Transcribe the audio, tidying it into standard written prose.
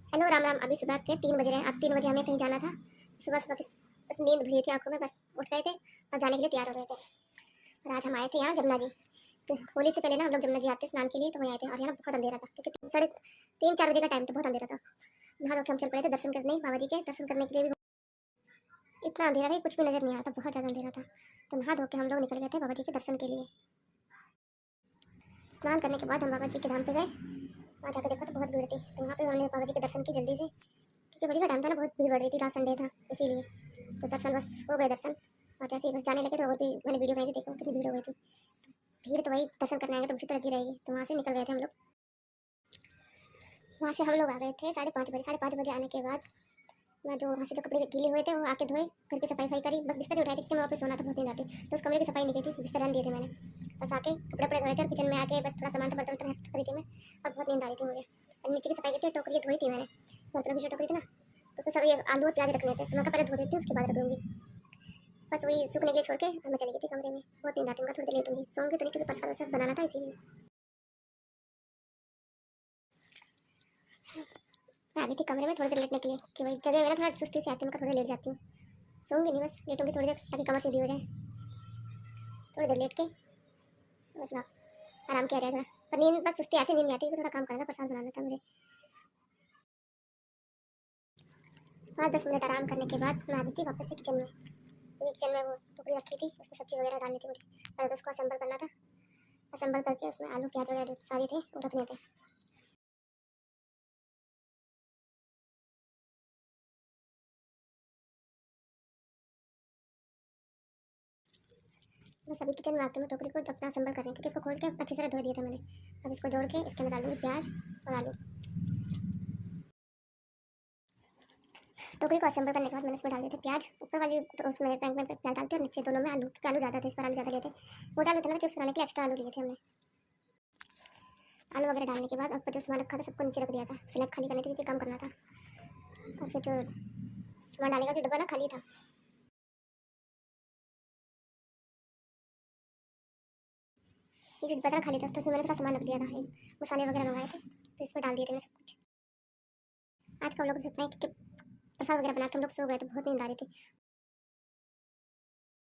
Hello Ram Ram. अभी सुबह के 3 बज रहे हैं। अब 3 बजे हमें कहीं जाना था। सुबह सुबह बस नींद भरी थी आंखों में, बस उठ गए थे और जाने के लिए तैयार हो गए थे। और आज हम आए थे यहाँ जमुना जी। तो होली से पहले ना हम लोग जमुना जी आते स्नान के लिए, तो वहीं आए थे। और यहाँ बहुत अंधेरा था क्योंकि 3:30-4 बजे का टाइम था, बहुत अंधेरा था। नहा धो के हम चल पड़े थे दर्शन करने, बाबा जी के दर्शन करने के लिए। भी इतना अंधेरा था कुछ भी नजर नहीं आ रहा था, बहुत ज़्यादा अंधेरा था। तो नहा धो के हम लोग निकल गए थे बाबा जी के दर्शन के लिए। स्नान करने के बाद हम बाबा जी के धाम पे गए। वहाँ जाकर देखा तो बहुत भीड़ थी, तो वहाँ पे हमने बाबा जी के दर्शन की जल्दी से, क्योंकि होली का टाइम था ना, बहुत भीड़ बढ़ रही थी, लास्ट संडे था इसीलिए। तो दर्शन बस हो गए दर्शन। और जैसे ही बस जाने लगे तो और भी मैंने वीडियो बनाई थी, देखो कितनी भीड़ हो गई थी। भीड़ तो वही दर्शन करने आएंगे तो भीड़ तो लगी रहेगी। तो वहाँ से निकल गए थे हम लोग। वहाँ से हम लोग आ गए थे 5:30 बजे। 5:30 बजे आने के बाद मैं जो वहाँ से जो कपड़े गीले हुए थे वो आके धोए, घर की सफाई करी, बस बिस्तर उठाई थी क्योंकि मैं वहाँ पे सोना था, बहुत नींद आती। तो उस कमरे की सफाई नहीं की थी, बिस्तर रन दिए थे मैंने। बस आके कपड़े वपड़े धोए थे और किचन में आके बस थोड़ा सामान था, बर्तन वर्तन हट करी थी मैं। और बहुत नींद आ रही थी मुझे। और नीचे की सफाई की थी, टोकरी धोई थी मैंने, बर्तन की जो टोकरी थी ना, तो उसमें सब ये आलू और प्याज रखने थे, तो मैं कहा पहले धो देती हूँ उसके बाद रख दूँगी। बस वही सूखने के लिए छोड़ के मैं चली गई थी कमरे में। बहुत नींद आती, मैं थोड़ी देर लेट होंगी, सोऊंगी तो नहीं क्योंकि प्रसाद वरसाद बनाना था इसीलिए। मैं आ गई थी कमरे में थोड़ी देर लेटने के लिए कि भाई जगह मेरा थोड़ा सुस्ती से आती है, मैं थोड़ी लेट जाती हूँ। सोऊंगी नहीं, बस लेटूंगी थोड़ी देर ताकि कमर सीधी हो जाए। थोड़ी देर लेट के बस ना आराम किया जाएगा। पर नींद बस सुस्ती आती, नींद नहीं आती, थोड़ा काम करना था, प्रसाद बनाना था मुझे। 5-10 मिनट आराम करने के बाद मैं आ गई थी वापस से किचन में, क्योंकि किचन में वो टोकरी रखी थी, उसमें सब्जी वगैरह डालनी थी मुझे। पहले तो उसको असेंबल करना था, असेंबल करके उसमें आलू प्याज वगैरह जो सारे थे वो रखने थे। बस अभी किचन में आके मैं टोकरी को अपना असेंबल कर रही हूँ, क्योंकि इसको खोल के अच्छे से धो दिया था मैंने। अब इसको जोड़ के इसके अंदर डाल दूँगी प्याज और आलू। टोकरी को असेंबल करने के बाद मैंने इसमें डाल दिए थे प्याज, ऊपर वाली तो उसमें टैंक में प्याज डालते और नीचे दोनों में आलू, क्योंकि आलू ज़्यादा थे, इस पर आलू ज़्यादा लिए थे। वो डाले थे ना चिप्स बनाने के लिए, एक्स्ट्रा आलू लिए थे हमने। आलू वगैरह डालने के बाद ऊपर जो सामान रखा था सबको नीचे रख दिया था, स्लैब खाली करनी थी क्योंकि काम करना था। और फिर जो सामान डालने का जो डब्बा ना खाली था, ये जो डब्बा था खाली था, तो उसमें मैंने थोड़ा सामान रख दिया था, मसाले वगैरह मंगाए थे तो इसमें डाल दिए थे मैं सब कुछ। आज का हम लोग इतना ही, क्योंकि प्रसाद वगैरह बना के हम लोग सो गए तो बहुत नींद आ रही थी।